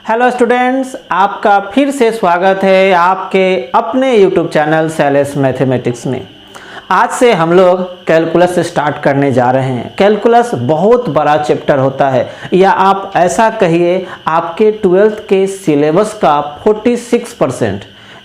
Hello students, आपका फिर से स्वागत है आपके अपने यूट्यूब चैनल शैलेश मैथमेटिक्स में। आज से हम लोग कैलकुलस से स्टार्ट करने जा रहे हैं। कैलकुलस बहुत बड़ा चैप्टर होता है, या आप ऐसा कहिए आपके 12th के सिलेबस का 46%,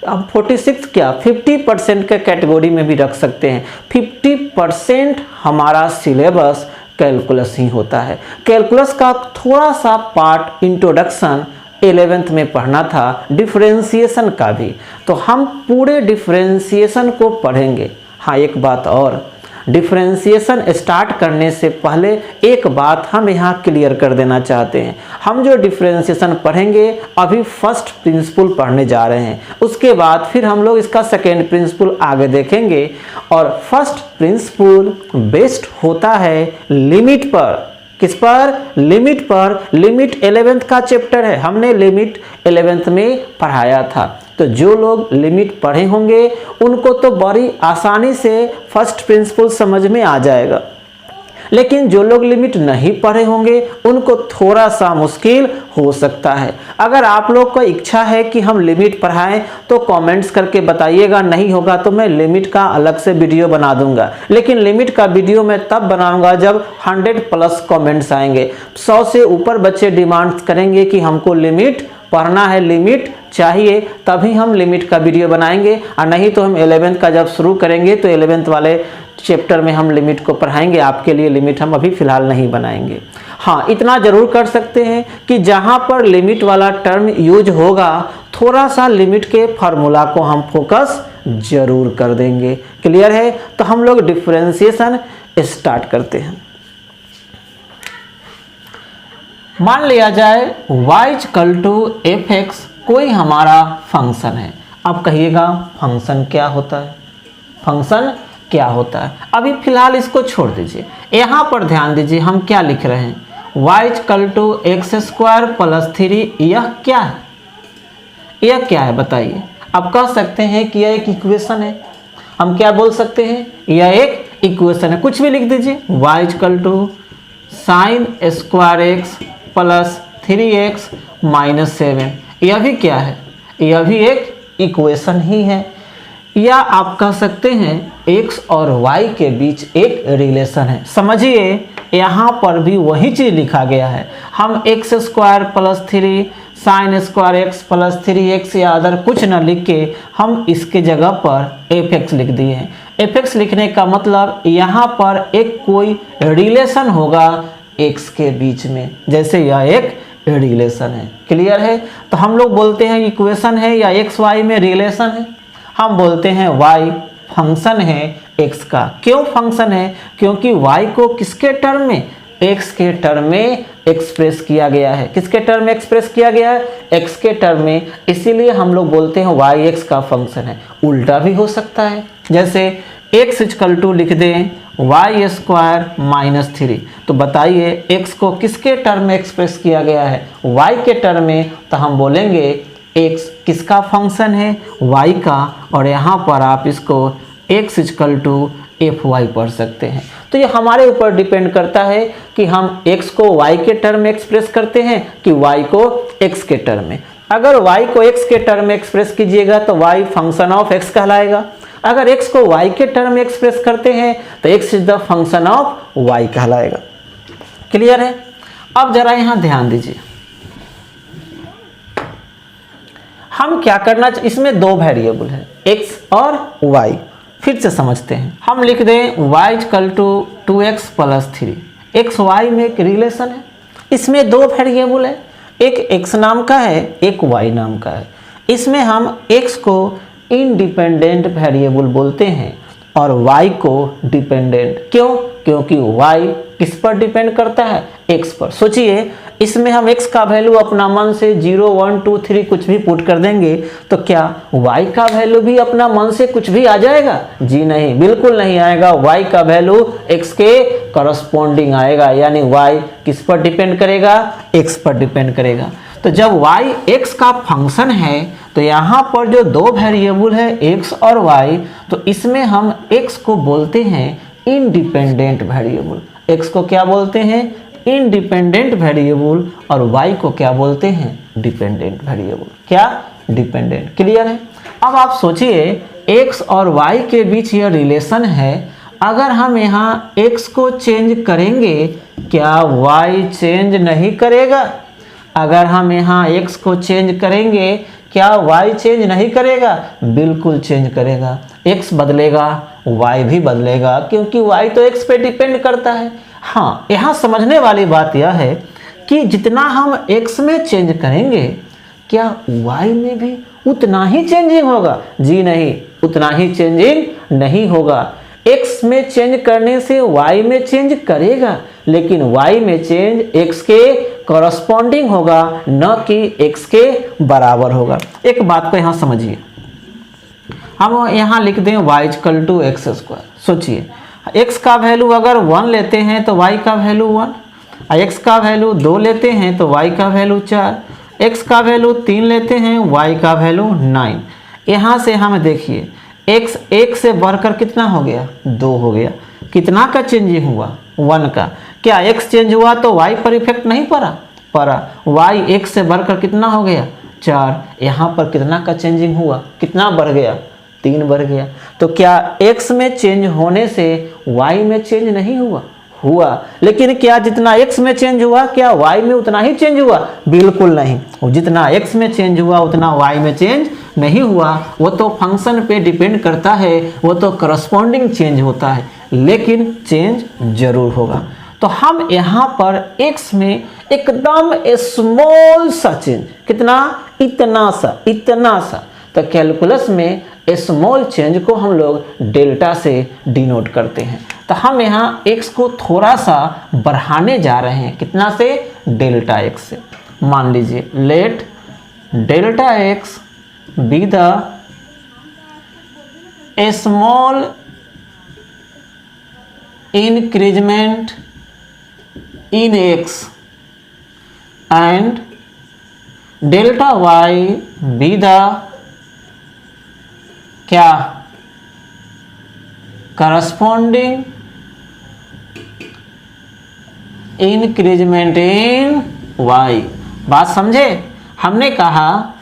अब 46 क्या 50% के कैटेगरी में भी रख सकते हैं। 50% हमारा सिलेबस कैलकुलस ही होता है। कैलकुलस का थोड़ा सा पार्ट इंट्रोडक्शन 11th में पढ़ना था, डिफरेंशिएशन का भी, तो हम पूरे डिफरेंशिएशन को पढ़ेंगे। हाँ, एक बात और, डिफरेंशिएशन स्टार्ट करने से पहले एक बात हम यहाँ क्लियर कर देना चाहते हैं। हम जो डिफरेंशिएशन पढ़ेंगे अभी फर्स्ट प्रिंसिपल पढ़ने जा रहे हैं, उसके बाद फिर हम लोग इसका सेकेंड प्रिंसिपल आगे देखेंगे। और फर्स्ट प्रिंसिपल बेस्ड होता है लिमिट पर। किस पर? लिमिट पर। लिमिट 11th का चैप्टर है, हमने लिमिट 11th में पढ़ाया था। तो जो लोग लिमिट पढ़े होंगे उनको तो बड़ी आसानी से फर्स्ट प्रिंसिपल समझ में आ जाएगा, लेकिन जो लोग लिमिट नहीं पढ़े होंगे उनको थोड़ा सा मुश्किल हो सकता है। अगर आप लोग को इच्छा है कि हम लिमिट पढ़ाएं तो कमेंट्स करके बताइएगा, नहीं होगा तो मैं लिमिट का अलग से वीडियो बना दूंगा। लेकिन लिमिट का वीडियो मैं तब बनाऊंगा जब 100+ कमेंट्स आएंगे। 100 से ऊपर बच्चे डिमांड करेंगे कि हमको लिमिट पढ़ना है, लिमिट चाहिए, तभी हम लिमिट का वीडियो बनाएंगे। और नहीं तो हम 11th का जब शुरू करेंगे तो 11th वाले चैप्टर में हम लिमिट को पढ़ाएंगे। आपके लिए लिमिट हम अभी फिलहाल नहीं बनाएंगे। हाँ, इतना जरूर कर सकते हैं कि जहाँ पर लिमिट वाला टर्म यूज होगा थोड़ा सा लिमिट के फार्मूला को हम फोकस जरूर कर देंगे। क्लियर है? तो हम लोग डिफरेंशिएशन स्टार्ट करते हैं। मान लिया जाए y = f(x) कोई हमारा फंक्शन है। अब कहिएगा फंक्शन क्या होता है? फंक्शन क्या होता है? अभी फिलहाल इसको छोड़ दीजिए, यहाँ पर ध्यान दीजिए हम क्या लिख रहे हैं। y = x² + 3, यह क्या है? यह क्या है बताइए? आप कह सकते हैं कि यह एक इक्वेशन है। हम क्या बोल सकते हैं? यह एक इक्वेशन है। कुछ भी लिख दीजिए, y = sin² x + 3x - 7, यह भी क्या है? यह भी एक इक्वेशन ही है। या आप कह सकते हैं x और y के बीच एक रिलेशन है। समझिए यहाँ पर भी वही चीज लिखा गया है। हम x² + 3 sin² x + 3x या अदर कुछ न लिख के हम इसके जगह पर fx लिख दिए हैं। fx लिखने का मतलब यहाँ पर एक कोई रिलेशन होगा x के बीच में, जैसे यह एक रिलेशन है। क्लियर है? तो हम लोग बोलते हैं इक्वेशन है या x y में रिलेशन है। हम बोलते हैं y फंक्शन है x का। क्यों फंक्शन है? क्योंकि y को किसके टर्म में? x के टर्म में एक्सप्रेस किया गया है। किसके टर्म में एक्सप्रेस किया गया है? x के टर्म में। इसीलिए हम लोग बोलते हैं y x का फंक्शन है। उल्टा भी हो सकता है, जैसे x = लिख दें y² - 3। तो बताइए x को किसके टर्म में एक्सप्रेस किया गया है? y के टर्म में। तो हम बोलेंगे x किसका फंक्शन है? y का। और यहाँ पर आप इसको x = fy पढ़ सकते हैं। तो ये हमारे ऊपर डिपेंड करता है कि हम x को y के टर्म में एक्सप्रेस करते हैं कि y को x के टर्म में। अगर y को x के टर्म में एक्सप्रेस कीजिएगा तो y फंक्शन ऑफ x कहलाएगा। अगर x को y के टर्म में एक्सप्रेस करते हैं तो x is the function of y कहलाएगा। क्लियर है? अब जरा यहाँ ध्यान दीजिए, हम क्या करना चाहिए। इसमें दो वेरिएबल है x और y। फिर से समझते हैं। हम लिख दें y = 2x + 3। x y में एक रिलेशन है। इसमें दो वेरिएबल है, एक x नाम का है, एक y नाम का है। इसमें हम x को इंडिपेंडेंट वेरिएबल बोलते हैं और y को डिपेंडेंट। क्यों? क्योंकि y किस पर डिपेंड करता है? x पर। सोचिए इसमें हम x का वैल्यू अपना मन से 0 1 2 3 कुछ भी पुट कर देंगे तो क्या y का वैल्यू भी अपना मन से कुछ भी आ जाएगा? जी नहीं, बिल्कुल नहीं आएगा। y का वैल्यू x के करस्पॉन्डिंग आएगा, यानी y किस पर डिपेंड करेगा? x पर डिपेंड करेगा। तो जब y x का फंक्शन है तो यहाँ पर जो दो वेरिएबल है x और y, तो इसमें हम x को बोलते हैं इंडिपेंडेंट वेरिएबल। x को क्या बोलते हैं? इंडिपेंडेंट वेरिएबल और y को क्या बोलते हैं, डिपेंडेंट वेरिएबल। क्या, डिपेंडेंट। क्लियर है। अब आप सोचिए x और y के बीच यह रिलेशन है, अगर हम यहाँ x को चेंज करेंगे क्या y चेंज नहीं करेगा? अगर हम यहाँ x को चेंज करेंगे क्या y चेंज नहीं करेगा? बिल्कुल चेंज करेगा। x बदलेगा y भी बदलेगा, क्योंकि y तो x पे डिपेंड करता है। हाँ, यहाँ समझने वाली बात यह है कि जितना हम x में चेंज करेंगे क्या y में भी उतना ही चेंजिंग होगा? जी नहीं, उतना ही चेंजिंग नहीं होगा। x में चेंज करने से y में चेंज करेगा, लेकिन y में चेंज x के कॉरस्पॉन्डिंग होगा, न कि x के बराबर होगा। एक बात को यहाँ समझिए, हम यहाँ लिख दें y equal to X square. सोचिए x का वैल्यू अगर 1 लेते हैं तो y का वैल्यू 1, x का वैल्यू 2 लेते हैं तो y का वैल्यू 4, x का वैल्यू 3 लेते हैं y का वैल्यू 9। यहाँ से हम देखिए x 1 से बढ़कर कितना हो गया, 2 हो गया। कितना का चेंजिंग हुआ, 1 का। क्या x चेंज हुआ तो y पर इफेक्ट नहीं पड़ा? y 1 से बढ़कर कितना हो गया, 4। यहाँ पर कितना का चेंजिंग हुआ, कितना बढ़ गया, 3 बढ़ गया। तो क्या x में चेंज होने से y में चेंज नहीं हुआ? लेकिन क्या जितना x में चेंज हुआ क्या y में उतना ही चेंज हुआ? बिल्कुल नहीं। जितना x में चेंज हुआ उतना y में चेंज नहीं हुआ। वो तो फंक्शन पे डिपेंड करता है, वो तो करस्पॉन्डिंग चेंज होता है, लेकिन चेंज जरूर होगा। तो हम यहाँ पर x में एकदम स्मॉल सा चेंज, कितना, इतना सा। तो कैलकुलस में स्मॉल चेंज को हम लोग डेल्टा से डिनोट करते हैं। तो हम यहाँ x को थोड़ा सा बढ़ाने जा रहे हैं, कितना से, डेल्टा x से। मान लीजिए let delta x be the small increment in x and delta y be the क्या, करस्पॉन्डिंग इंक्रीजमेंट इन y। बात समझे? हमने कहा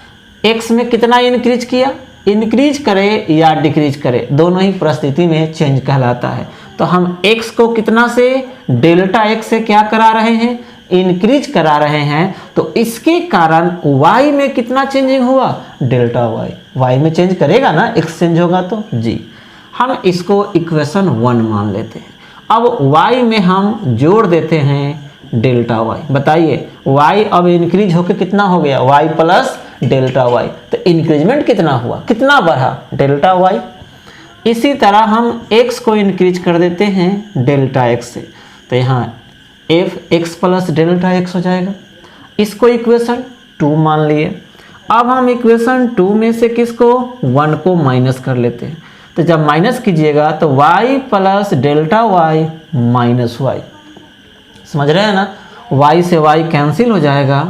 x में कितना इंक्रीज किया, इंक्रीज करे या डिक्रीज करे, दोनों ही परिस्थिति में चेंज कहलाता है। तो हम x को कितना से, डेल्टा x से क्या करा रहे हैं, इंक्रीज करा रहे हैं। तो इसके कारण y में कितना चेंजिंग हुआ, डेल्टा y में चेंज करेगा ना, x चेंज होगा तो जी। हम इसको इक्वेशन 1 मान लेते हैं। अब y में हम जोड़ देते हैं डेल्टा y। बताइए y अब इंक्रीज होकर कितना हो गया, y प्लस डेल्टा y। तो इंक्रीजमेंट कितना हुआ, कितना बढ़ा, डेल्टा y। इसी तरह हम x को इंक्रीज कर देते हैं डेल्टा x से, तो यहाँ F X plus delta x हो जाएगा। इसको इक्वेशन 2 मान लिए। अब हम इक्वेशन 2 में से किसको, 1 को माइनस कर लेते हैं। तो जब माइनस कीजिएगा तो y plus delta y minus y, समझ रहे हैं ना, y से y कैंसिल हो जाएगा,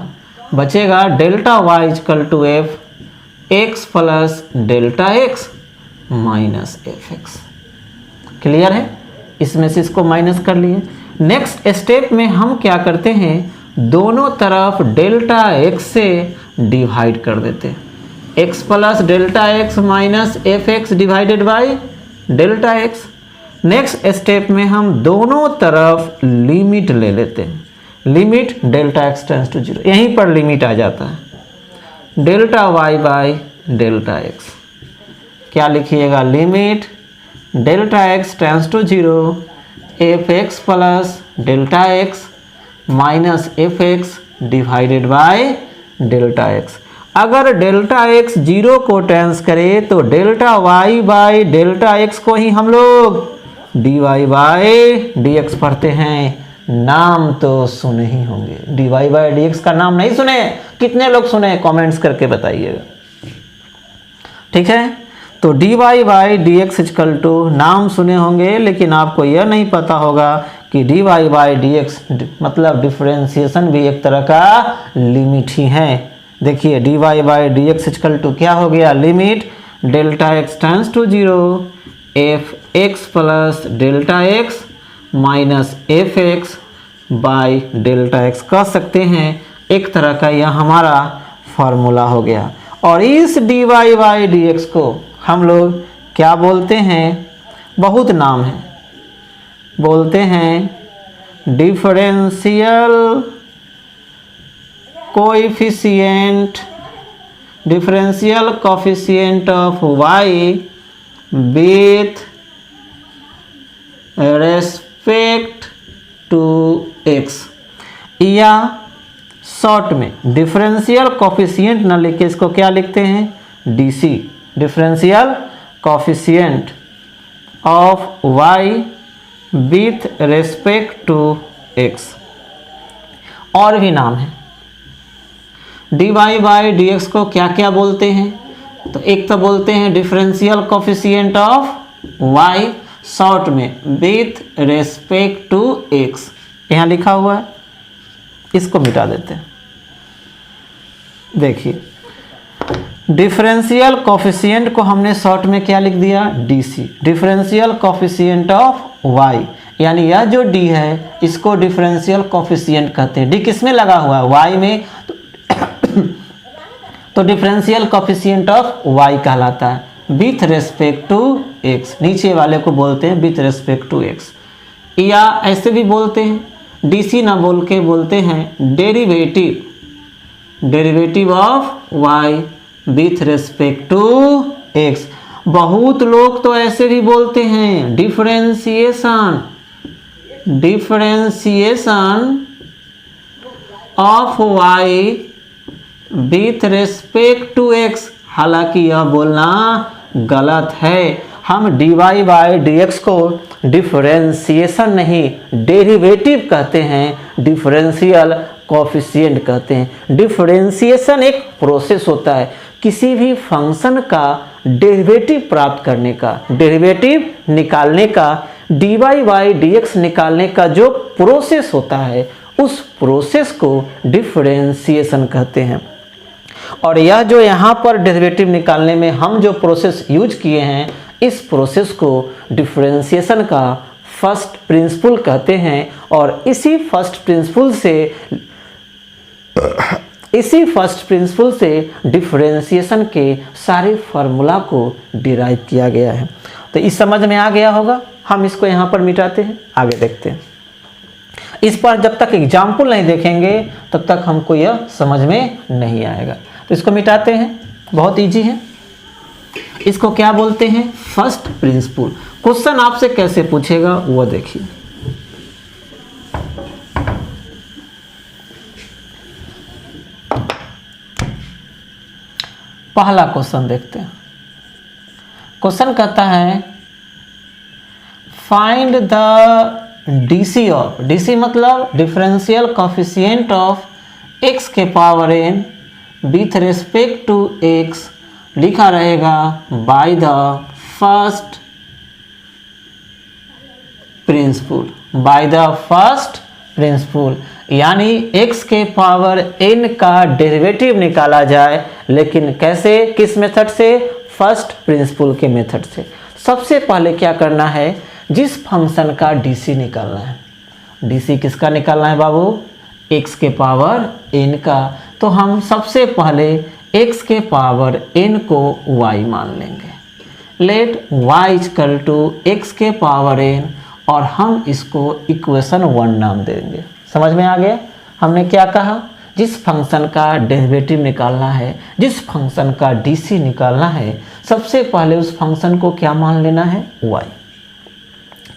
बचेगा delta y equal to F X plus delta X minus F X. Clear है? इसमें से इसको माइनस कर लिए। नेक्स्ट स्टेप में हम क्या करते हैं, दोनों तरफ डेल्टा एक्स से डिवाइड कर देते हैं। X plus delta X minus F X divided by delta X. Next step में हम दोनों तरफ लिमिट ले लेते हैं। Limit delta x tends to 0, यहीं पर लिमिट आ जाता है, delta Y by delta X. क्या लिखिएगा, limit delta x tends to 0 F X plus delta X minus F X divided by delta X. अगर डेल्टा एक्स 0 को टेंस करे तो delta Y by delta X को ही हम लोग D Y by D X पढ़ते हैं। नाम तो सुने ही होंगे, D Y by D X का नाम नहीं सुने? कितने लोग सुने, कमेंट्स करके बताइएगा। ठीक है, तो D Y by D x equal to नाम सुने होंगे, लेकिन आपको यह नहीं पता होगा कि D Y by D X मतलब डिफरेंशिएशन भी एक तरह का लिमिट ही है। देखिए D Y by D x equal to क्या हो गया, limit delta x tends to 0 F X plus delta X minus F X by delta X कह सकते हैं। एक तरह का यह हमारा फॉर्मूला हो गया। और इस D Y by D X को हम लोग क्या बोलते हैं, बहुत नाम है, बोलते हैं differential coefficient, differential coefficient of Y with respect to X, या शॉर्ट में डिफरेंशियल कोएफिशिएंट ना लिख के इसको क्या लिखते हैं, DC, differential coefficient of Y with respect to X. और भी नाम है, D Y by D X को क्या क्या बोलते हैं, तो एक तो बोलते हैं differential coefficient of Y, short में विथ रेस्पेक्ट टू एक्स, यहाँ लिखा हुआ है, इसको मिटा देते हैं। देखिए डिफरेंशियल कोएफिशिएंट को हमने शॉर्ट में क्या लिख दिया, DC, differential coefficient of Y, यानी यह जो डी है इसको डिफरेंशियल कोएफिशिएंट कहते हैं। डी किसमें लगा हुआ है, वाई में, तो डिफरेंशियल कोएफिशिएंट ऑफ वाई कहलाता है विथ रेस्पेक्ट टू एक्स, नीचे वाले को बोलते हैं विथ रेस्पेक्ट टू एक्स। या ऐसे भी बोलते हैं, डीसी ना बोल के बोलते हैं derivative, derivative of Y with respect to X. बहुत लोग तो ऐसे भी बोलते हैं differentiation, differentiation of Y with respect to X, हालांकि यह बोलना गलत है। हम D Y by D X को डिफरेंशिएशन नहीं डेरिवेटिव कहते हैं, डिफरेंशियल कोएफिशिएंट कहते हैं। डिफरेंशिएशन एक प्रोसेस होता है किसी भी फंक्शन का डेरिवेटिव प्राप्त करने का, डेरिवेटिव निकालने का, D Y by D X निकालने का जो प्रोसेस होता है उस प्रोसेस को डिफरेंशिएशन कहते हैं। और यह जो यहाँ पर डेरिवेटिव निकालने में हम जो प्रोसेस यूज किए हैं, इस प्रोसेस को डिफरेंशिएशन का फर्स्ट प्रिंसिपल कहते हैं। और इसी फर्स्ट प्रिंसिपल से डिफरेंशिएशन के सारे फार्मूला को डिराइव किया गया है। तो इस समझ में आ गया होगा। हम इसको यहाँ पर मिटाते हैं, आगे देखते हैं। इस पर जब तक एग्जाम्पल नहीं देखेंगे तब तक हमको यह समझ में नहीं आएगा। तो इसको मिटाते हैं, बहुत इजी है। इसको क्या बोलते हैं, फर्स्ट प्रिंसिपल। क्वेश्चन आपसे कैसे पूछेगा वो देखिए। पहला क्वेश्चन देखते हैं। क्वेश्चन कहता है find the DC of, DC मतलब डिफरेंशियल कोएफिशिएंट ऑफ एक्स के power N with respect to X, लिखा रहेगा by the first principle, by the first principle, यानी x के पावर n का डेरिवेटिव निकाला जाए, लेकिन कैसे, किस मेथड से, फर्स्ट प्रिंसिपल के मेथड से। सबसे पहले क्या करना है, जिस फंक्शन का डीसी निकालना है। डीसी किसका निकालना है बाबू, x के पावर n का। तो हम सबसे पहले x के पावर n को y मान लेंगे। Let y equal to x के पावर n, और हम इसको इक्वेशन 1 नाम देंगे। समझ में आ गया। हमने क्या कहा, जिस फंक्शन का डेरिवेटिव निकालना है, जिस फंक्शन का डीसी निकालना है, सबसे पहले उस फंक्शन को क्या मान लेना है, y।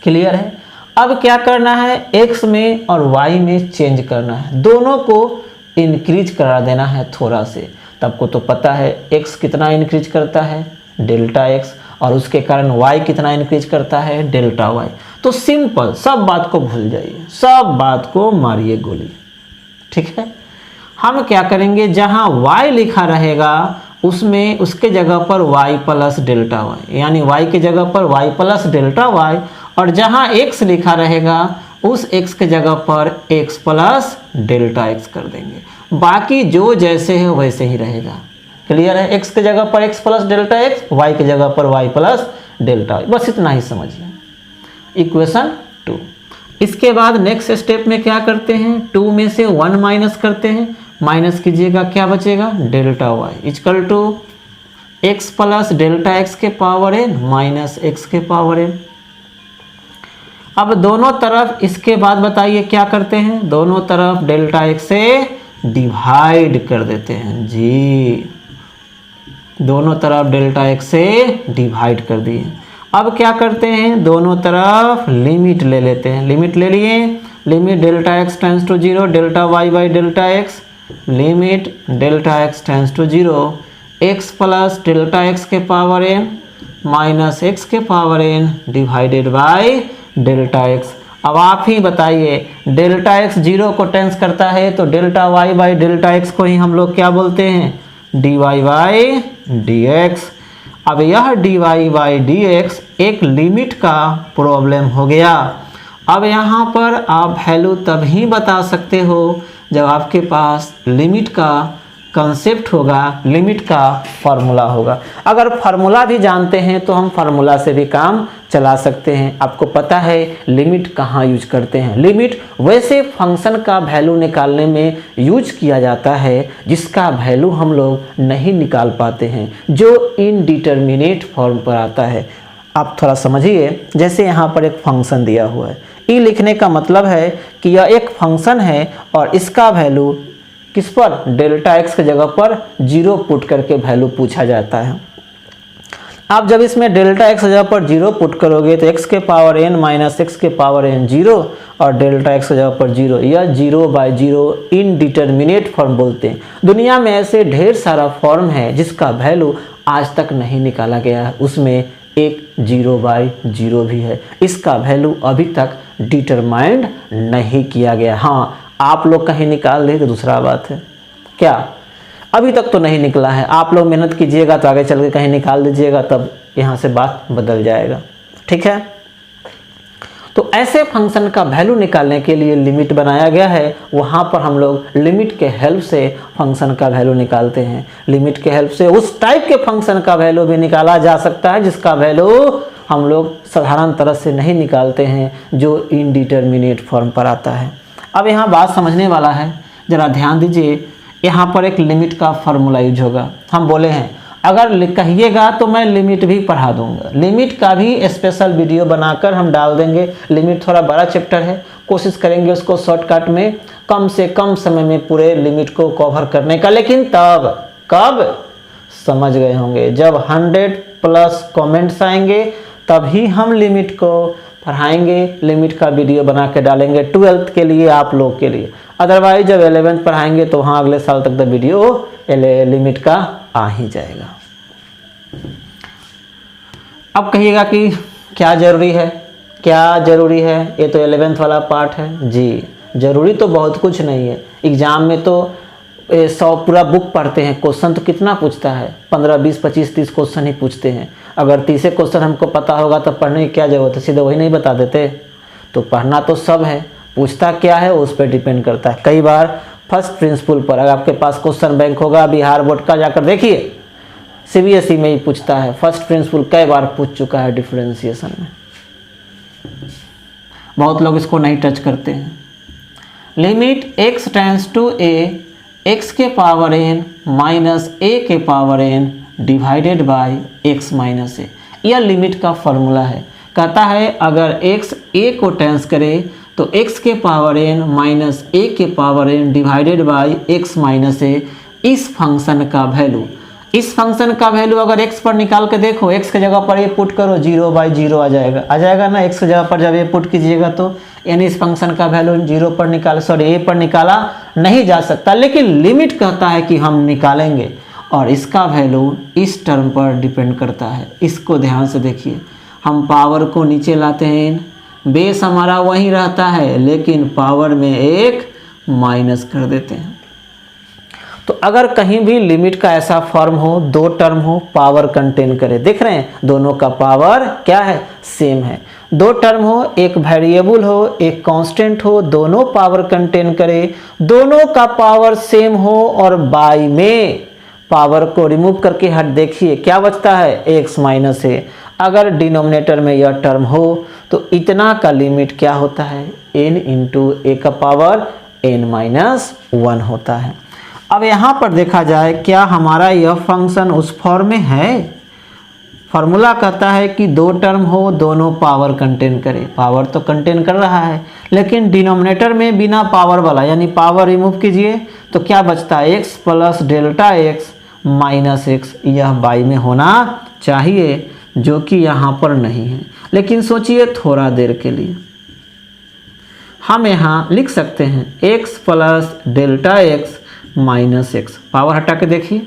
क्लियर है। अब क्या करना है, x में और y में चेंज करना है, दोनों को इंक्रीज करा देना है थोड़ा से। तब को तो पता है x कितना इंक्रीज करता है, डेल्टा x, और उसके कारण y कितना इंक्रीज करता है, डेल्टा y। तो सिंपल, सब बात को भूल जाइए, सब बात को मारिए गोली। ठीक है। हम क्या करेंगे, जहाँ y लिखा रहेगा उसमें उसके जगह पर y प्लस डेल्टा y, यानी y के जगह पर y प्लस डेल्टा y, और जहाँ x लिखा रहेगा उस x के जगह पर x प्लस डेल्टा x कर देंगे। बाकी जो जैसे है वैसे ही रहेगा। क्लियर है। x के जगह पर x plus delta x, y के जगह पर y प्लस डेल्टा y, बस इतना ही समझिए। इक्वेशन 2, इसके बाद नेक्स्ट स्टेप में क्या करते हैं, 2 में से 1 माइनस करते हैं, माइनस कीजिएगा क्या बचेगा, delta Y equal to X plus delta X के पावर एन माइनस एक्स के पावर एन। अब दोनों तरफ इसके बाद बताइए क्या करते हैं, दोनों तरफ डेल्टा एक्स से डिवाइड कर देते हैं जी, दोनों तरफ डेल्टा एक्स से डिवाइड कर दिए। अब क्या करते हैं, दोनों तरफ लिमिट ले लेते हैं, लिमिट ले लिए, limit delta x tends to 0 delta Y by delta X, limit delta x tends to 0 X plus delta X के पावर एन माइनस एक्स के power N divided by delta X. अब आप ही बताइए, डेल्टा एक्स 0 को tense करता है तो delta Y by delta X को ही हम लोग क्या बोलते हैं, D Y by D X. अब यह D Y by D X एक लिमिट का प्रॉब्लम हो गया। अब यहाँ पर आप वैल्यू तभी बता सकते हो जब आपके पास लिमिट का कंसेप्ट होगा, लिमिट का फार्मूला होगा। अगर फार्मूला भी जानते हैं तो हम फार्मूला से भी काम चला सकते हैं। आपको पता है लिमिट कहाँ यूज करते हैं, लिमिट वैसे फंक्शन का वैल्यू निकालने में यूज किया जाता है जिसका वैल्यू हम लोग नहीं निकाल पाते हैं, जो इनडिटरमिनेट फॉर्म पर आता है। आप थोड़ा समझिए, जैसे यहाँ पर एक फंक्शन दिया हुआ है, ई लिखने का मतलब है कि यह एक फंक्शन है और इसका वैल्यू किस पर, डेल्टा एक्स की जगह पर 0 पुट करके वैल्यू पूछा जाता है। आप जब इसमें डेल्टा एक्स की जगह पर 0 पुट करोगे तो x के पावर n माइनस एक्स के पावर n 0 और डेल्टा एक्स की जगह पर 0, यह 0/0 इनडिटरमिनेट फॉर्म बोलते हैं। दुनिया में ऐसे ढेर सारा फॉर्म है जिसका वैल्यू आज तक नहीं निकाला गया है, उसमें एक 0/0 भी है, इसका वैल्यू अभी तक डिटरमाइंड नहीं किया गया। हाँ, आप लोग कहीं निकाल दे तो दूसरा बात है, क्या अभी तक तो नहीं निकला है। आप लोग मेहनत कीजिएगा तो आगे चल के कहीं निकाल दीजिएगा, तब यहाँ से बात बदल जाएगा, ठीक है। तो ऐसे फंक्शन का वैल्यू निकालने के लिए लिमिट बनाया गया है, वहाँ पर हम लोग लिमिट के हेल्प से फंक्शन का वैल्यू निकालते हैं। लिमिट के हेल्प से उस टाइप के फंक्शन का वैल्यू भी निकाला जा सकता है जिसका वैल्यू हम लोग साधारण तरह से नहीं निकालते हैं, जो इनडिटरमिनेट फॉर्म पर आता है। अब यहाँ बात समझने वाला है, ज़रा ध्यान दीजिए। यहाँ पर एक लिमिट का फार्मूला यूज होगा। हम बोले हैं अगर कहिएगा तो मैं लिमिट भी पढ़ा दूंगा, लिमिट का भी स्पेशल वीडियो बनाकर हम डाल देंगे। लिमिट थोड़ा बड़ा चैप्टर है, कोशिश करेंगे उसको शॉर्टकट में कम से कम समय में पूरे लिमिट को कवर करने का। लेकिन तब कब समझ गए होंगे, जब 100+ कमेंट्स आएंगे तभी हम लिमिट को पढ़ाएंगे, लिमिट का वीडियो बना के डालेंगे 12th के लिए, आप लोग के लिए। अदरवाइज जब 11th पढ़ाएंगे तो वहाँ अगले साल तक तो वीडियो लिमिट का आ ही जाएगा। अब कहिएगा कि क्या ज़रूरी है, क्या ज़रूरी है, ये तो 11th वाला पार्ट है जी। ज़रूरी तो बहुत कुछ नहीं है, एग्ज़ाम में तो 100 पूरा बुक पढ़ते हैं, क्वेश्चन तो कितना पूछता है, 15, 20, 25, 30 क्वेश्चन ही पूछते हैं। अगर 30 क्वेश्चन हमको पता होगा तो पढ़ने की क्या ज़रूरत है, सीधे वही नहीं बता देते। तो पढ़ना तो सब है, पूछता क्या है उस पर डिपेंड करता है। कई बार फर्स्ट प्रिंसिपल पर अगर आपके पास क्वेश्चन बैंक होगा, बिहार बोर्ड का जाकर देखिए, CBSE में ही पूछता है। फर्स्ट प्रिंसिपल कई बार पूछ चुका है डिफरेंशिएशन में, बहुत लोग इसको नहीं टच करते हैं। Limit x tends to a x के पावर n माइनस a के power n divided by x minus a, यह लिमिट का फॉर्मूला है। कहता है अगर x a को टेंस करे तो x के पावर n माइनस a के power n divided by x minus a, इस फंक्शन का वैल्यू, इस फंक्शन का वैल्यू अगर x पर निकाल के देखो, x के जगह पर ये पुट करो 0/0 आ जाएगा ना। x के जगह पर जब ये पुट कीजिएगा तो यानी इस फंक्शन का वैल्यू 0 पर निकाल, सॉरी a पर निकाला नहीं जा सकता, लेकिन लिमिट कहता है कि हम निकालेंगे और इसका वैल्यू इस टर्म पर डिपेंड करता है। इसको ध्यान से देखिए, हम पावर को नीचे लाते हैं, बेस हमारा वहीं रहता है लेकिन पावर में एक माइनस कर देते हैं। तो अगर कहीं भी लिमिट का ऐसा फॉर्म हो, दो टर्म हो, पावर कंटेन करे, देख रहे हैं दोनों का पावर क्या है, सेम है। दो टर्म हो, एक वेरिएबल हो, एक कांस्टेंट हो, दोनों पावर कंटेन करे, दोनों का पावर सेम हो और बाई में पावर को रिमूव करके हट देखिए क्या बचता है, x माइनस a। अगर डिनोमिनेटर में यह टर्म हो तो इतना का लिमिट क्या होता है, n इंटू ए का पावर n-1 होता है। अब यहाँ पर देखा जाए क्या हमारा यह फंक्शन उस फॉर्म में है। फार्मूला कहता है कि दो टर्म हो, दोनों पावर कंटेन करे। पावर तो कंटेन कर रहा है, लेकिन डिनोमिनेटर में बिना पावर वाला यानी पावर रिमूव कीजिए तो क्या बचता है, x plus delta x minus x। यह बाई में होना चाहिए, जो कि यहाँ पर नहीं है। लेकिन सोचिए थोड़ा देर के लिए हम यहाँ लिख सकते हैं x plus delta x minus x। Power हटा के देखिए,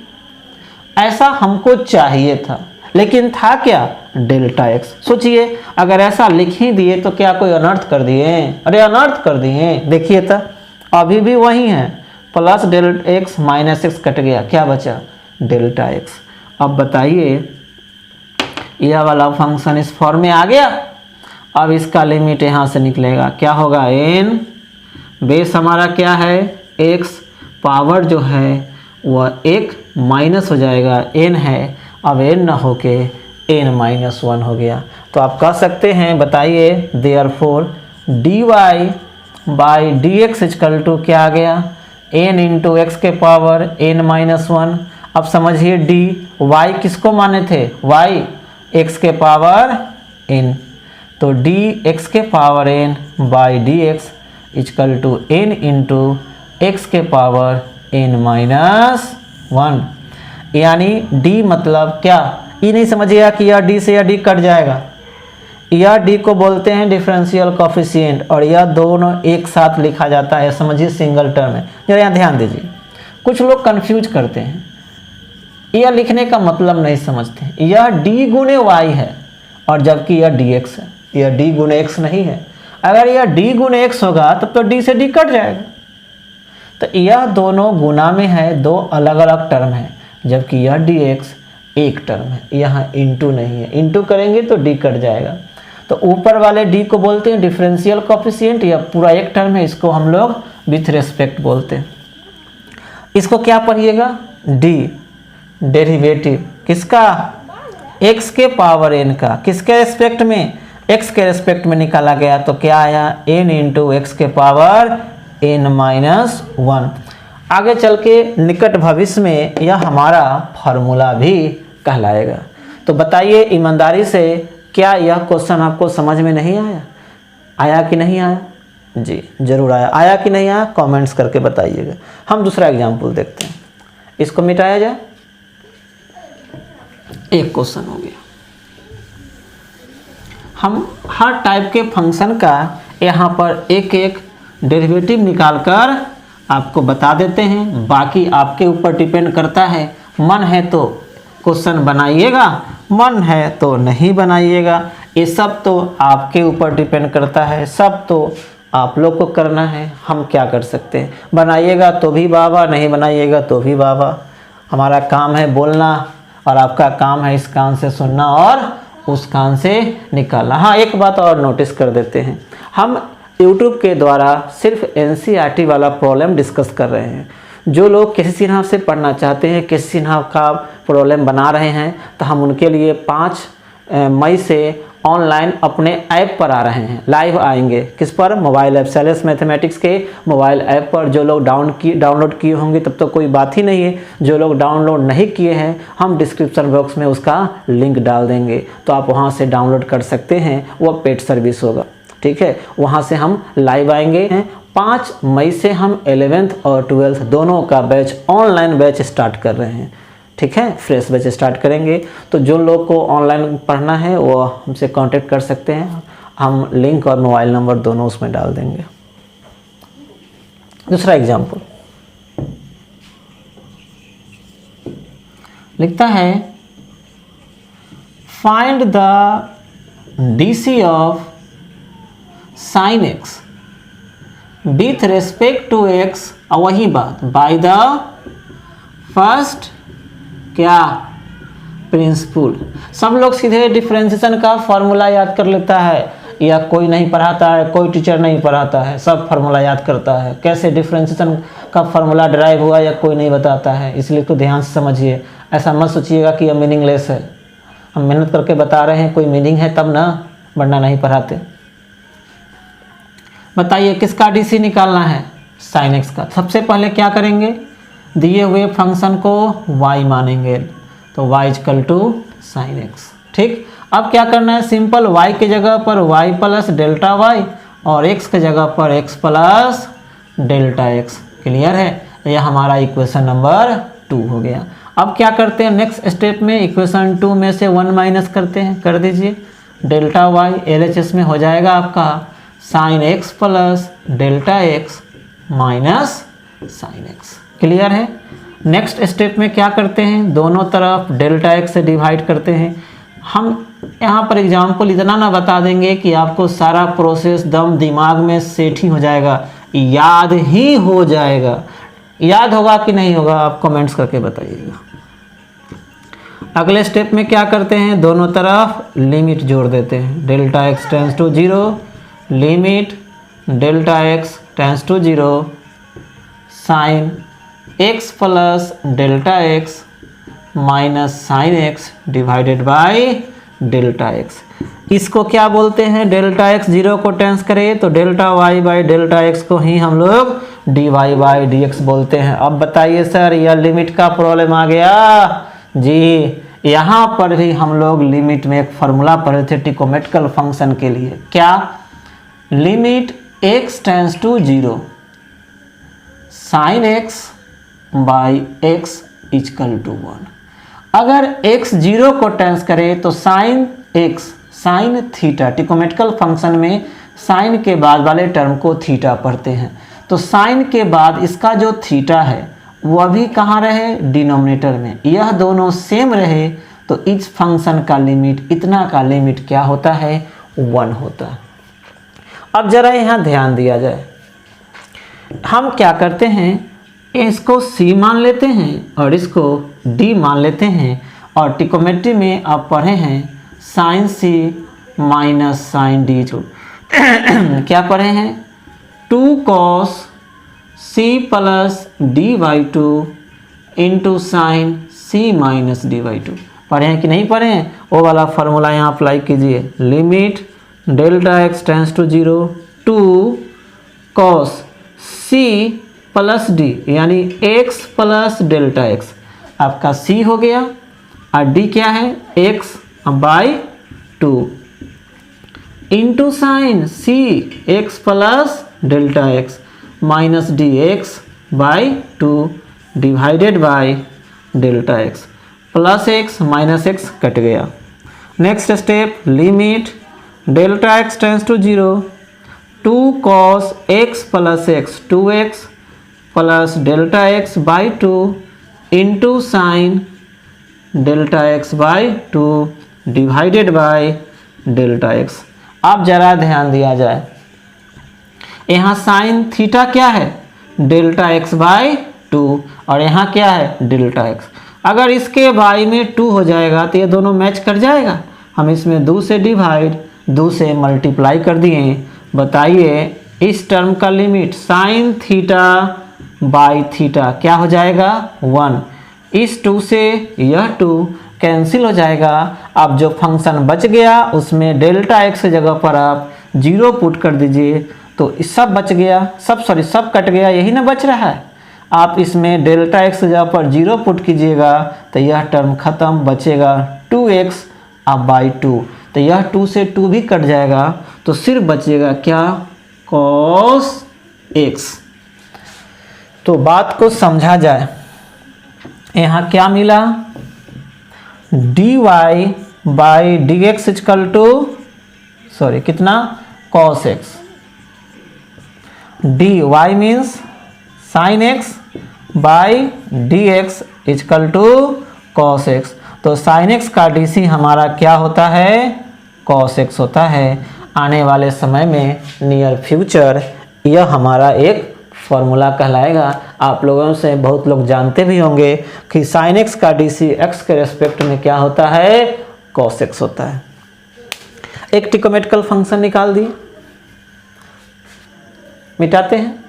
ऐसा हमको चाहिए था, लेकिन था क्या, डेल्टा x। सोचिए अगर ऐसा लिख ही दिए तो क्या कोई अनर्थ कर दिए, अरे अनर्थ कर दिए। देखिए तो अभी भी वही है, plus delta x minus x cut गया, क्या बचा, डेल्टा x। अब बताइए यह वाला फंक्शन इस फॉर्म में आ गया। अब इसका लिमिट यहाँ से निकलेगा, क्या होगा, n बेस हमारा क्या है, x, पावर जो है वह एक माइनस हो जाएगा, n है, अब n ना होके n-1 हो गया। तो आप कह सकते हैं, बताइए, therefore dy by dx equal to क्या आ गया, n इंटू एक्स के पावर n-1। अब समझिए d, y किसको माने थे, y x के पावर n, तो d x के power n by dx equal to n into X के पावर n-1। यानी d मतलब क्या, ये नहीं समझिएगा कि यह d से यह d कट जाएगा। यह d को बोलते हैं डिफरेंशियल कोफिशिएंट, और यह दोनों एक साथ लिखा जाता है, समझिए सिंगल टर्म है। जरा यहाँ ध्यान दीजिए, कुछ लोग कंफ्यूज करते हैं, यह लिखने का मतलब नहीं समझते। यह d गुने y है और जबकि यह dx है, यह d गुने x नहीं है। अगर यह d गुने x होगा तब तो d से d कट जाएगा। तो यह दोनों गुना में है, दो अलग अलग टर्म है, जबकि यह dx एक टर्म है, यहाँ इंटू नहीं है। इंटू करेंगे तो d कट जाएगा। तो ऊपर वाले d को बोलते हैं डिफरेंशियल कोफिशिएंट, यह पूरा एक टर्म है, इसको हम लोग विथ रेस्पेक्ट बोलते हैं। इसको क्या पढ़िएगा, d डेरिवेटिव किसका, x के पावर n का, किसके रेस्पेक्ट में, x के रेस्पेक्ट में निकाला गया, तो क्या आया, n इंटू एक्स के पावर n-1। आगे चल के निकट भविष्य में यह हमारा फार्मूला भी कहलाएगा। तो बताइए ईमानदारी से, क्या यह क्वेश्चन आपको समझ में नहीं आया, आया कि नहीं आया, जी जरूर आया, आया कि नहीं आया कमेंट्स करके बताइएगा। हम दूसरा एग्जाम्पल देखते हैं, इसको मिटाया जाए। एक क्वेश्चन हो गया, हम हर टाइप के फंक्शन का यहाँ पर एक एक डेरिवेटिव निकालकर आपको बता देते हैं, बाकी आपके ऊपर डिपेंड करता है। मन है तो क्वेश्चन बनाइएगा, मन है तो नहीं बनाइएगा, ये सब तो आपके ऊपर डिपेंड करता है, सब तो आप लोग को करना है। हम क्या कर सकते हैं, बनाइएगा तो भी बाबा, नहीं बनाइएगा तो भी बाबा। हमारा काम है बोलना और आपका काम है इस कान से सुनना और उस कान से निकालना। हाँ, एक बात और नोटिस कर देते हैं, हम YouTube के द्वारा सिर्फ NCERT वाला प्रॉब्लम डिस्कस कर रहे हैं। जो लोग केसी सिन्हा से पढ़ना चाहते हैं, केसी सिन्हा का प्रॉब्लम बना रहे हैं, तो हम उनके लिए 5 मई से ऑनलाइन अपने ऐप पर आ रहे हैं, लाइव आएंगे। किस पर, मोबाइल ऐप, सैलेस मैथमेटिक्स के मोबाइल ऐप पर। जो लोग डाउनलोड किए होंगे तब तो कोई बात ही नहीं है, जो लोग डाउनलोड नहीं किए हैं हम डिस्क्रिप्शन बॉक्स में उसका लिंक डाल देंगे, तो आप वहां से डाउनलोड कर सकते हैं। वह पेड सर्विस होगा, ठीक है। वहां से हम लाइव आएंगे। 5 मई से हम 11th और 12th दोनों का बैच, ऑनलाइन बैच स्टार्ट कर रहे हैं, ठीक है, फ्रेश बैच स्टार्ट करेंगे। तो जो लोग को ऑनलाइन पढ़ना है वो हमसे कांटेक्ट कर सकते हैं, हम लिंक और मोबाइल नंबर दोनों उसमें डाल देंगे। दूसरा एग्जाम्पल लिखता है, find the DC of sin x with respect to x, वही बात, बाय द फर्स्ट क्या, प्रिंसिपल। सब लोग सीधे डिफरेंशिएशन का फॉर्मूला याद कर लेता है, या कोई नहीं पढ़ाता है, कोई टीचर नहीं पढ़ाता है, सब फार्मूला याद करता है। कैसे डिफरेंशिएशन का फार्मूला ड्राइव हुआ या कोई नहीं बताता है, इसलिए तो ध्यान से समझिए। ऐसा मत सोचिएगा कि यह मीनिंगलेस है। हम मेहनत करके बता रहे हैं, कोई मीनिंग है तब ना, वरना नहीं पढ़ाते। बताइए किसका डीसी निकालना है? साइन एक्स का। सबसे पहले क्या करेंगे, दिए हुए फंक्शन को y मानेंगे, तो y equal to sine X. ठीक, अब क्या करना है, सिंपल y के जगह पर y प्लस डेल्टा y और x के जगह पर x plus delta x। Clear है? यह हमारा इक्वेशन नंबर 2 हो गया। अब क्या करते हैं, नेक्स्ट स्टेप में इक्वेशन 2 में से 1 माइनस करते हैं, कर दीजिए। डेल्टा y LHS में हो जाएगा आपका sine x plus delta x minus sine x। Clear है? नेक्स्ट स्टेप में क्या करते हैं, दोनों तरफ डेल्टा x से डिवाइड करते हैं। हम यहाँ पर एग्जाम्पल इतना ना बता देंगे कि आपको सारा प्रोसेस दम दिमाग में सेट ही हो जाएगा, याद ही हो जाएगा। याद होगा कि नहीं होगा, आप कमेंट्स करके बताइएगा। अगले स्टेप में क्या करते हैं, दोनों तरफ लिमिट जोड़ देते हैं। Delta x tends to 0, limit delta x tends to 0 sine x plus delta x minus sine x divided by delta x। इसको क्या बोलते हैं, डेल्टा x 0 को टेंस करें तो delta y by delta x को ही हम लोग dy बाई dx बोलते हैं। अब बताइए सर, यह लिमिट का प्रॉब्लम आ गया जी। यहाँ पर भी हम लोग लिमिट में एक फॉर्मूला पढ़े थे ट्रिगोनोमेट्रिकल फंक्शन के लिए। क्या? Limit x tends to 0 sine x by x equal to 1। अगर x 0 को टेंस करें तो sine x sine theta, trigonometrical function में साइन के बाद वाले टर्म को थीटा पढ़ते हैं, तो साइन के बाद इसका जो थीटा है वह भी कहाँ रहे, डिनोमिनेटर में। यह दोनों सेम रहे तो इस फंक्शन का लिमिट, इतना का लिमिट क्या होता है, 1 होता है। अब जरा यहाँ ध्यान दिया जाए, हम क्या करते हैं, इसको c मान लेते हैं और इसको d मान लेते हैं, और ट्रिगोनोमेट्री में आप पढ़े हैं sine c minus sine d जो क्या पढ़े हैं, 2 cos c plus D by 2 into sine c minus D by 2 पढ़े हैं कि नहीं पढ़े हैं? वो वाला फार्मूला यहाँ अप्लाई कीजिए। Limit delta x tends to 0 2 cos c plus D यानी x प्लस डेल्टा x, आपका c हो गया, और d क्या है, x by 2 into sine c x plus delta x minus D x by 2 divided by delta x plus x minus x cut गया। Next step, limit delta x tends to 0 2 cos x plus x 2x plus delta x by 2 into sine delta x by 2 divided by delta x। अब जरा ध्यान दिया जाए, यहाँ sine theta क्या है, delta x by 2, और यहाँ क्या है, डेल्टा x। अगर इसके बाई में 2 हो जाएगा तो ये दोनों मैच कर जाएगा। हम इसमें 2 से डिवाइड 2 से मल्टीप्लाई कर दिए। बताइए इस टर्म का limit sign theta by theta क्या हो जाएगा, 1। इस 2 से यह 2 कैंसिल हो जाएगा। अब जो फंक्शन बच गया उसमें डेल्टा x की जगह पर आप 0 पुट कर दीजिए, तो सब बच गया, सब कट गया, यही ना बच रहा है। आप इसमें डेल्टा x की जगह पर 0 पुट कीजिएगा तो यह टर्म खत्म, बचेगा 2x अब बाई 2, तो यह 2 से 2 भी कट जाएगा, तो सिर्फ बचेगा क्या, cos x। तो बात को समझा जाए, यहाँ क्या मिला, dy by D x equal to कितना, cos x। dy means sine x by D x equal to cos x। तो साइन x का डीसी हमारा क्या होता है, cos x होता है। आने वाले समय में नियर फ्यूचर यह हमारा एक फॉर्मूला कहलाएगा। आप लोगों से बहुत लोग जानते भी होंगे कि साइन x का डीसी x के रेस्पेक्ट में क्या होता है, cos x होता है। एक ट्रिगोनोमेट्रिकल फंक्शन निकाल दिए, मिटाते हैं।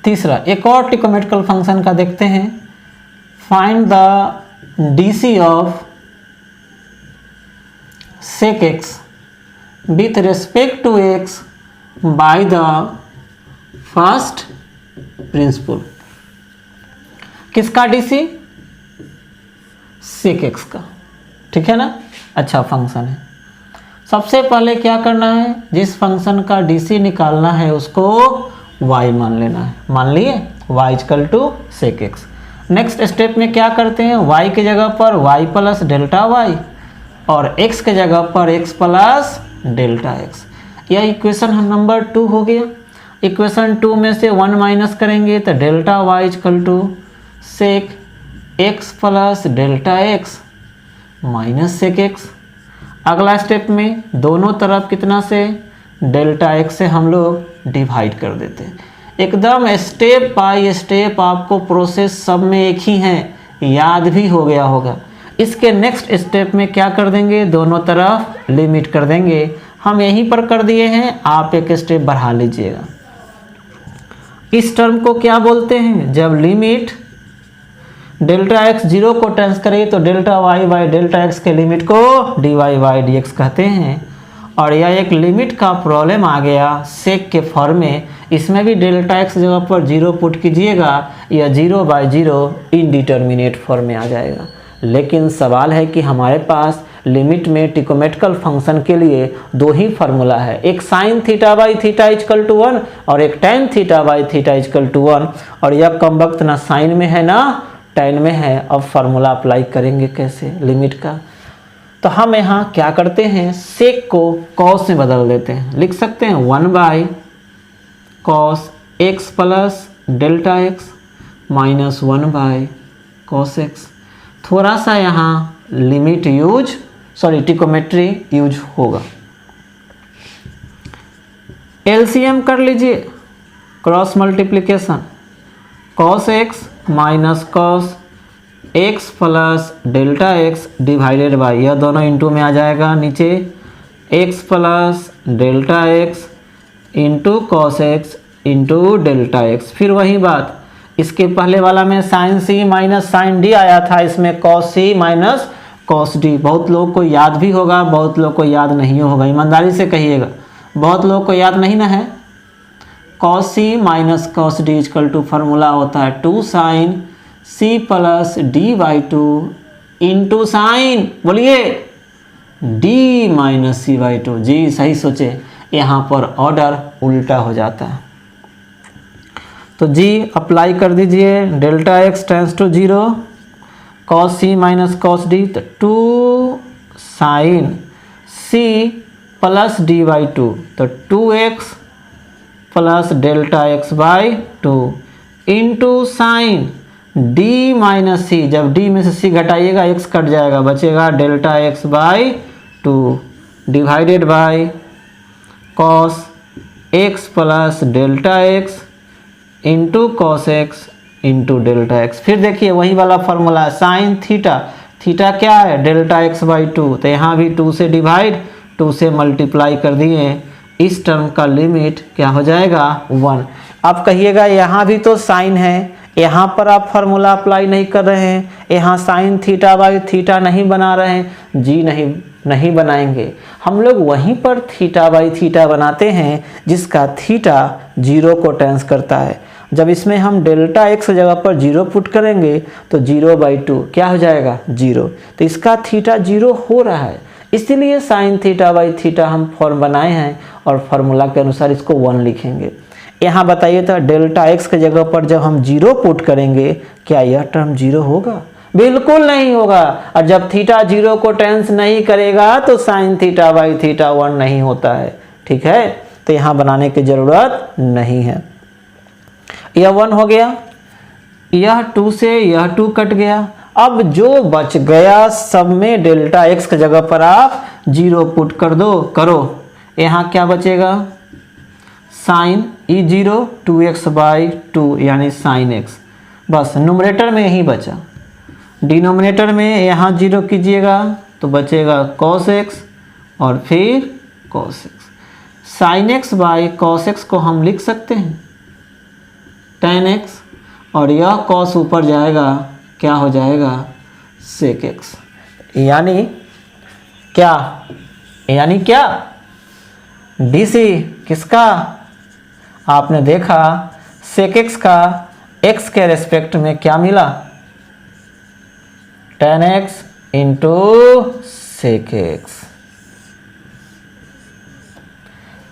तीसरा एक और ट्रिग्नोमेट्रिकल फंक्शन का देखते हैं। Find the DC of sec x with respect to x by the first principle। किसका डीसी? sec x का, ठीक है ना। अच्छा फंक्शन है। सबसे पहले क्या करना है, जिस फंक्शन का डीसी निकालना है उसको y मान लेना है। मान लिए y equal to sec x। Next step में क्या करते हैं, y की जगह पर y प्लस डेल्टा y और x के जगह पर x प्लस डेल्टा x। यह इक्वेशन नंबर 2 हो गया। इक्वेशन 2 में से 1 माइनस करेंगे तो delta y equal to sec x plus delta x minus sec x। अगला स्टेप में दोनों तरफ कितना से डेल्टा x से हम लोग डिवाइड कर देते हैं। एकदम स्टेप बाय स्टेप आपको प्रोसेस सब में एक ही है, याद भी हो गया होगा। इसके नेक्स्ट स्टेप में क्या कर देंगे, दोनों तरफ लिमिट कर देंगे। हम यहीं पर कर दिए हैं, आप एक स्टेप बढ़ा लीजिएगा। इस टर्म को क्या बोलते हैं, जब लिमिट डेल्टा x 0 को टेंस करे तो delta y by delta x के लिमिट को dy बाई dx कहते हैं। और यह एक लिमिट का प्रॉब्लम आ गया सेक के फॉर्म में। इसमें भी डेल्टा x जगह पर 0 पुट कीजिएगा, यह 0 बाई 0 इनडिटर्मिनेट फॉर्म में आ जाएगा। लेकिन सवाल है कि हमारे पास लिमिट में ट्रिग्नोमेट्रिकल फंक्शन के लिए दो ही फार्मूला है, एक sine theta by theta equal to 1 और एक tan theta by theta equal to 1। और यह कम वक्त ना साइन में है ना टेन में है। अब फार्मूला अप्लाई करेंगे कैसे लिमिट का, तो हम यहाँ क्या करते हैं, सेक को कॉस में बदल देते हैं। लिख सकते हैं 1 by cos x plus delta X minus 1 by cos x. थोड़ा सा यहाँ लिमिट ट्रिग्नोमेट्री यूज होगा। एलसीएम कर लीजिए, cross multiplication cos x minus cos x plus delta x divided by, यह दोनों इंटू में आ जाएगा, नीचे x plus delta x into cos x into delta x. फिर वही बात, इसके पहले वाला में साइन सी माइनस साइन डी आया था, इसमें cos C minus cos D. बहुत लोग को याद भी होगा, बहुत लोग को याद नहीं होगा, ईमानदारी से कहिएगा। बहुत लोग को याद नहीं ना है। Cos C minus cos D equal to formula होता है 2 sine C plus D by 2 into sine, बोलिए डी माइनस सी बाई 2। जी सही सोचे, यहाँ पर ऑर्डर उल्टा हो जाता है। तो जी अप्लाई कर दीजिए, delta x tends to 0 cos C minus cos D, तो 2 sine C plus D by 2, तो 2x plus delta x by 2 into sine D minus C, जब डी में से सी घटाइएगा x कट जाएगा, बचेगा delta x by 2 divided by cos x plus delta x into cos x into delta x. फिर देखिए वही वाला फॉर्मूला, साइन थीटा, थीटा क्या है डेल्टा एक्स बाई 2, तो यहाँ भी 2 से डिवाइड 2 से मल्टीप्लाई कर दिए। इस टर्म का लिमिट क्या हो जाएगा 1। आप कहिएगा यहाँ भी तो साइन है, यहाँ पर आप फार्मूला अप्लाई नहीं कर रहे हैं, यहाँ साइन थीटा बाई थीटा नहीं बना रहे हैं। जी नहीं बनाएंगे, हम लोग वहीं पर थीटा बाई थीटा बनाते हैं जिसका थीटा 0 को टेंस करता है। जब इसमें हम डेल्टा एक्स जगह पर 0 पुट करेंगे तो 0 बाई 2 क्या हो जाएगा 0, तो इसका थीटा 0 हो रहा है, इसीलिए साइन थीटा बाई थीटा हम फॉर्म बनाए हैं और फार्मूला के अनुसार इसको 1 लिखेंगे। यहाँ बताइए तो डेल्टा एक्स के जगह पर जब हम 0 पुट करेंगे क्या यह टर्म 0 होगा? बिल्कुल नहीं होगा। और जब थीटा 0 को टेंस नहीं करेगा तो साइन थीटा बाई थीटा 1 नहीं होता है, ठीक है। तो यहाँ बनाने की ज़रूरत नहीं है। यह 1 हो गया, यह 2 से यह 2 कट गया। अब जो बच गया सब में डेल्टा एक्स की जगह पर आप 0 पुट कर दो, करो। यहाँ क्या बचेगा साइन E0 2x बाई 2 यानी साइन एक्स। बस न्यूमरेटर में यही बचा, डिनोमिनेटर में यहाँ 0 कीजिएगा तो बचेगा कॉस एक्स और फिर cos x. Sine x by cos x को हम लिख सकते हैं tan x और यह cos ऊपर जाएगा, क्या हो जाएगा sec x। यानी क्या DC किसका, आपने देखा sec x का x के रेस्पेक्ट में क्या मिला, tan x into sec x।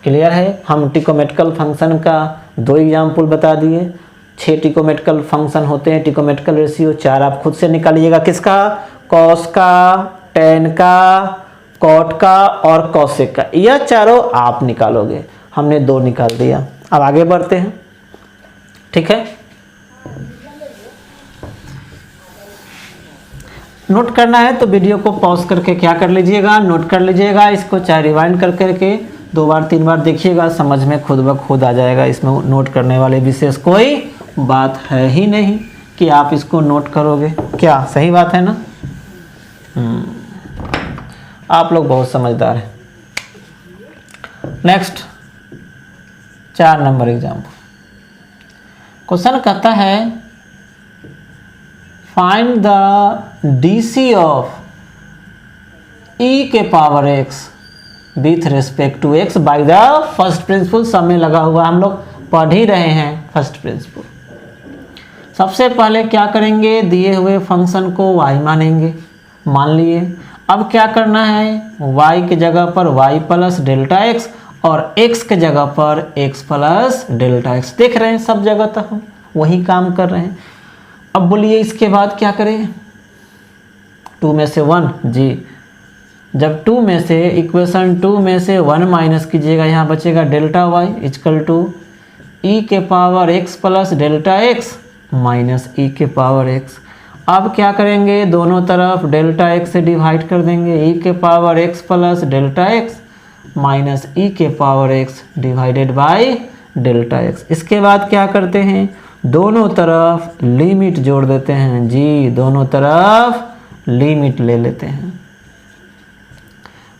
Clear है। हम ट्रिकोमेट्रिकल फंक्शन का 2 एग्जाम्पल बता दिए। 6 ट्रिकोमेट्रिकल फंक्शन होते हैं, ट्रिकोमेट्रिकल रेशियो 4 आप खुद से निकालिएगा। किसका, कॉस का, टेन का, कॉट का और कॉसेक का, यह चारों आप निकालोगे। हमने 2 निकाल दिया। अब आगे बढ़ते हैं, ठीक है। नोट करना है तो वीडियो को पॉज करके क्या कर लीजिएगा, नोट कर लीजिएगा इसको, चाहे रिवाइंड कर करके 2 बार 3 बार देखिएगा, समझ में खुद ब खुद आ जाएगा। इसमें नोट करने वाले विशेष कोई बात है ही नहीं कि आप इसको नोट करोगे, क्या सही बात है ना। आप लोग बहुत समझदार हैं। Next 4 number example. क्वेश्चन कहता है find the DC of e के power x with respect to x by the first principle. सब में लगा हुआ, हम लोग पढ़ ही रहे हैं फर्स्ट प्रिंसिपल। सबसे पहले क्या करेंगे, दिए हुए फंक्शन को y मानेंगे, मान लिए। अब क्या करना है, y के जगह पर y प्लस डेल्टा x और x के जगह पर x प्लस डेल्टा x। देख रहे हैं सब जगह तक हम वही काम कर रहे हैं। अब बोलिए इसके बाद क्या करें, 2 में से 1 जी, जब 2 में से इक्वेशन 2 में से 1 माइनस कीजिएगा, यहाँ बचेगा delta y equal to e के power x plus delta x minus e के पावर x। अब क्या करेंगे, दोनों तरफ डेल्टा x से डिवाइड कर देंगे, e के power x plus delta x minus e के power x divided by delta x। इसके बाद क्या करते हैं, दोनों तरफ लिमिट जोड़ देते हैं जी, दोनों तरफ लिमिट ले लेते हैं,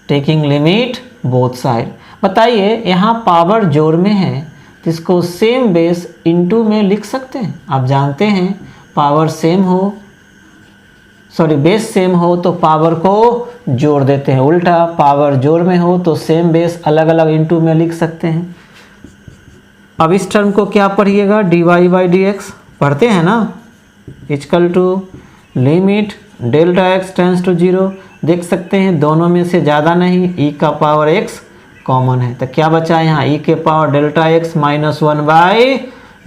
टेकिंग लिमिट बोथ साइड। बताइए यहाँ पावर जोड़ में है तो इसको सेम बेस इनटू में लिख सकते हैं। आप जानते हैं पावर सेम हो, सॉरी बेस सेम हो तो पावर को जोड़ देते हैं, उल्टा पावर जोड़ में हो तो सेम बेस अलग अलग इनटू में लिख सकते हैं। अब इस टर्म को क्या पढ़िएगा, dy बाई dx पढ़ते हैं ना, equal to limit delta x tends to 0। देख सकते हैं दोनों में से ज़्यादा नहीं, e का पावर x कॉमन है तो क्या बचा यहाँ, e के power delta x minus 1 by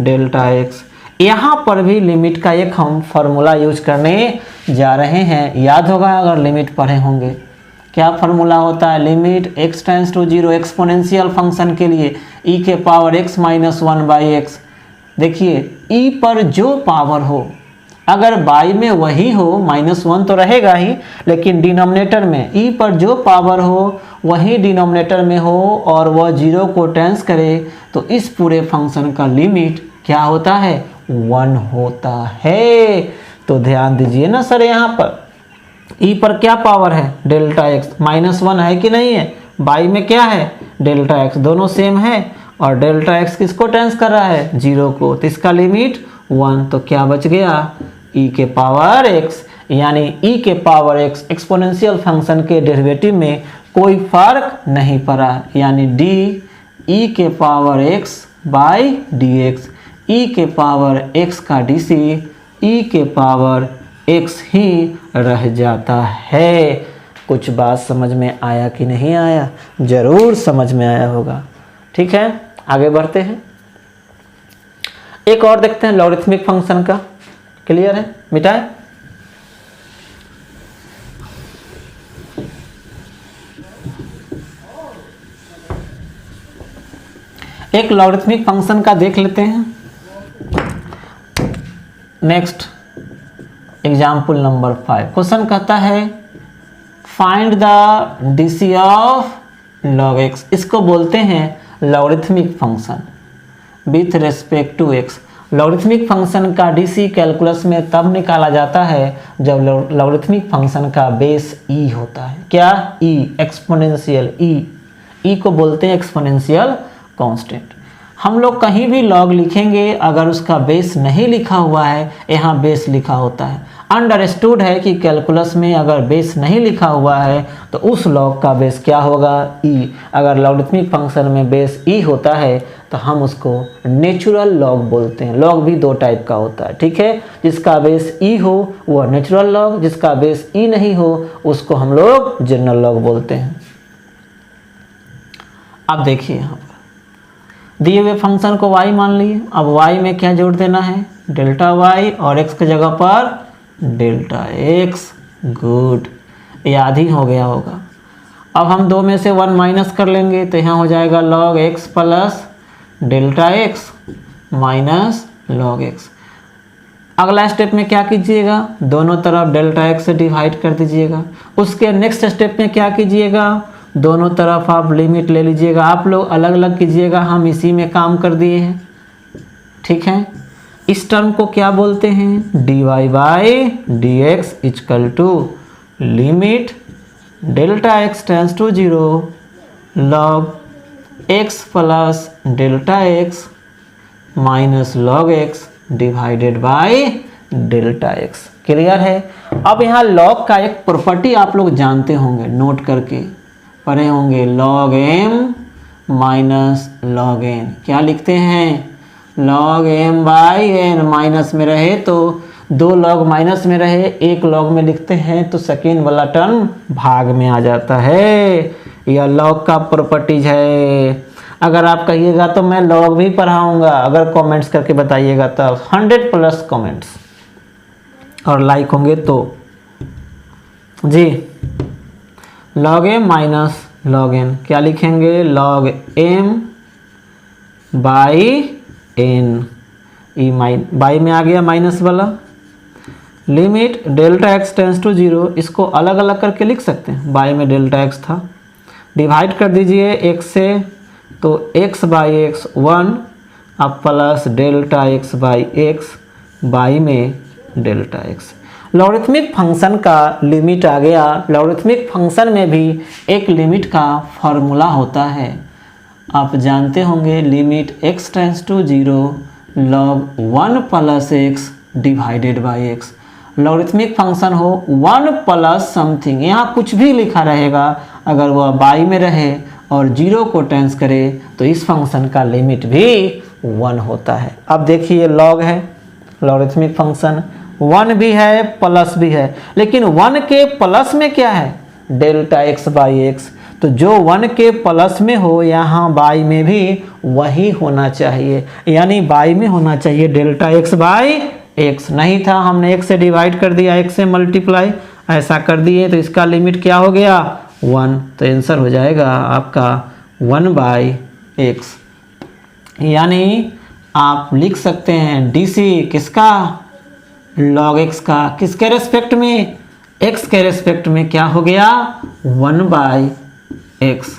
delta x। यहाँ पर भी लिमिट का एक हम फार्मूला यूज करने जा रहे हैं, याद होगा अगर लिमिट पढ़े होंगे। क्या फार्मूला होता है, limit x tends to 0 exponential function के लिए e के power x minus 1 by x. देखिए e पर जो पावर हो, अगर बाई में वही हो -1 तो रहेगा ही, लेकिन डिनोमिनेटर में e पर जो पावर हो वही डिनोमिनेटर में हो और वह 0 को टेंस करे तो इस पूरे फंक्शन का लिमिट क्या होता है, 1 होता है। तो ध्यान दीजिए ना सर, यहाँ पर e पर क्या पावर है, डेल्टा x, -1 है कि नहीं है, बाई में क्या है डेल्टा x, दोनों सेम है और डेल्टा x किसको टेंस कर रहा है, 0 को, तो इसका लिमिट 1। तो क्या बच गया, e के पावर x, यानी e के पावर x एक्सपोनेंशियल फंक्शन के डेरिवेटिव में कोई फर्क नहीं पड़ा, यानी d e के power x by dx, e के पावर x का dc e के पावर x ही रह जाता है। कुछ बात समझ में आया कि नहीं आया, जरूर समझ में आया होगा। ठीक है, आगे बढ़ते हैं। एक और देखते हैं लॉगरिथमिक फंक्शन का। क्लियर है, मिटाए। एक लॉगरिथमिक फंक्शन का देख लेते हैं। Next example number 5। क्वेश्चन कहता है find the DC of log x. इसको बोलते हैं logarithmic function with respect to x. Logarithmic function का डीसी कैलकुलस में तब निकाला जाता है जब लॉगरिथमिक फंक्शन का बेस ई होता है। क्या, ई, एक्सपोनेंशियल ई। ई को बोलते हैं एक्सपोनेंशियल कांस्टेंट। हम लोग कहीं भी लॉग लिखेंगे, अगर उसका बेस नहीं लिखा हुआ है, यहाँ बेस लिखा होता है। अंडरस्टूड है कि कैलकुलस में अगर बेस नहीं लिखा हुआ है तो उस लॉग का बेस क्या होगा, ई। अगर लॉगरिथमिक फंक्शन में बेस ई होता है तो हम उसको नेचुरल लॉग बोलते हैं। लॉग भी दो टाइप का होता है, ठीक है। जिसका बेस ई हो वो नेचुरल लॉग, जिसका बेस ई नहीं हो उसको हम लोग जनरल लॉग बोलते हैं। अब देखिए यहाँ पर दिए हुए फंक्शन को y मान लिए। अब y में क्या जोड़ देना है, डेल्टा y, और x की जगह पर डेल्टा x। गुड, ये आधी हो गया होगा। अब हम दो में से 1 माइनस कर लेंगे तो यहाँ हो जाएगा log x plus delta x minus log x। अगला स्टेप में क्या कीजिएगा, दोनों तरफ डेल्टा x से डिवाइड कर दीजिएगा। उसके नेक्स्ट स्टेप में क्या कीजिएगा, दोनों तरफ आप लिमिट ले लीजिएगा। आप लोग अलग अलग कीजिएगा, हम इसी में काम कर दिए हैं, ठीक है। इस टर्म को क्या बोलते हैं, dy by D x equal to limit delta x tends to 0 log x plus delta x minus log x divided by delta x। Clear है। अब यहाँ log का एक प्रॉपर्टी आप लोग जानते होंगे, नोट करके पढ़े होंगे, log m माइनस log n। क्या लिखते हैं, log m by n। Minus में रहे तो दो log माइनस में रहे, एक log में लिखते हैं तो सेकेंड वाला टर्म भाग में आ जाता है। यह log का प्रॉपर्टीज है। अगर आप कहिएगा तो मैं log भी पढ़ाऊंगा, अगर कमेंट्स करके बताइएगा तो 100+ कमेंट्स और लाइक होंगे तो जी। log m माइनस log n क्या लिखेंगे, log m बाई n। ई बाई में आ गया माइनस वाला, limit delta x tends to 0। इसको अलग अलग करके लिख सकते हैं, बाई में डेल्टा x था, डिवाइड कर दीजिए x से तो x बाई x 1, अब plus delta x by x, by में डेल्टा x। लॉगरिथमिक फंक्शन का लिमिट आ गया। लॉगरिथमिक फंक्शन में भी एक लिमिट का फॉर्मूला होता है, आप जानते होंगे, limit x tends to 0 log 1 plus x divided by x। Logarithmic function हो 1 प्लस समथिंग, यहाँ कुछ भी लिखा रहेगा, अगर वह बाई में रहे और 0 को टेंस करे तो इस फंक्शन का लिमिट भी 1 होता है। अब देखिए log है, लॉगरिथमिक फंक्शन 1 भी है प्लस भी है, लेकिन 1 के प्लस में क्या है, डेल्टा x बाई x। तो जो 1 के प्लस में हो यहाँ बाई में भी वही होना चाहिए, यानी बाई में होना चाहिए डेल्टा x बाई x। नहीं था, हमने x से डिवाइड कर दिया, x से मल्टीप्लाई ऐसा कर दिए, तो इसका लिमिट क्या हो गया 1। तो आंसर हो जाएगा आपका 1 बाई x। यानी आप लिख सकते हैं DC किसका, log x का, किसके रेस्पेक्ट में, x के रेस्पेक्ट में क्या हो गया 1 बाई x।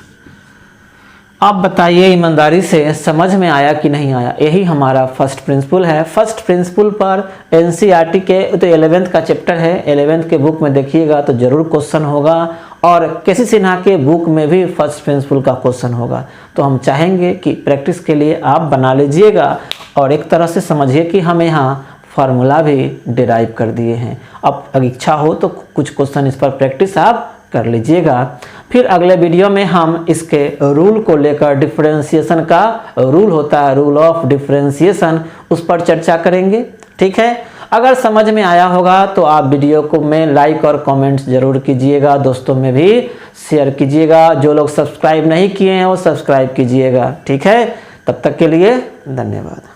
अब बताइए ईमानदारी से समझ में आया कि नहीं आया। यही हमारा फर्स्ट प्रिंसिपल है। फर्स्ट प्रिंसिपल पर NCERT के तो 11th का चैप्टर है, 11th के बुक में देखिएगा तो जरूर क्वेश्चन होगा, और केसी सिन्हा के बुक में भी फर्स्ट प्रिंसिपल का क्वेश्चन होगा। तो हम चाहेंगे कि प्रैक्टिस के लिए आप बना लीजिएगा और एक तरह से समझिए कि हम यहाँ फार्मूला भी डिराइव कर दिए हैं। अब अगर इच्छा हो तो कुछ क्वेश्चन इस पर प्रैक्टिस आप कर लीजिएगा। फिर अगले वीडियो में हम इसके रूल को लेकर, डिफरेंशिएशन का रूल होता है, रूल ऑफ डिफरेंशिएशन, उस पर चर्चा करेंगे, ठीक है। अगर समझ में आया होगा तो आप वीडियो को में लाइक और कमेंट्स जरूर कीजिएगा, दोस्तों में भी शेयर कीजिएगा। जो लोग सब्सक्राइब नहीं किए हैं वो सब्सक्राइब कीजिएगा, ठीक है। तब तक के लिए धन्यवाद।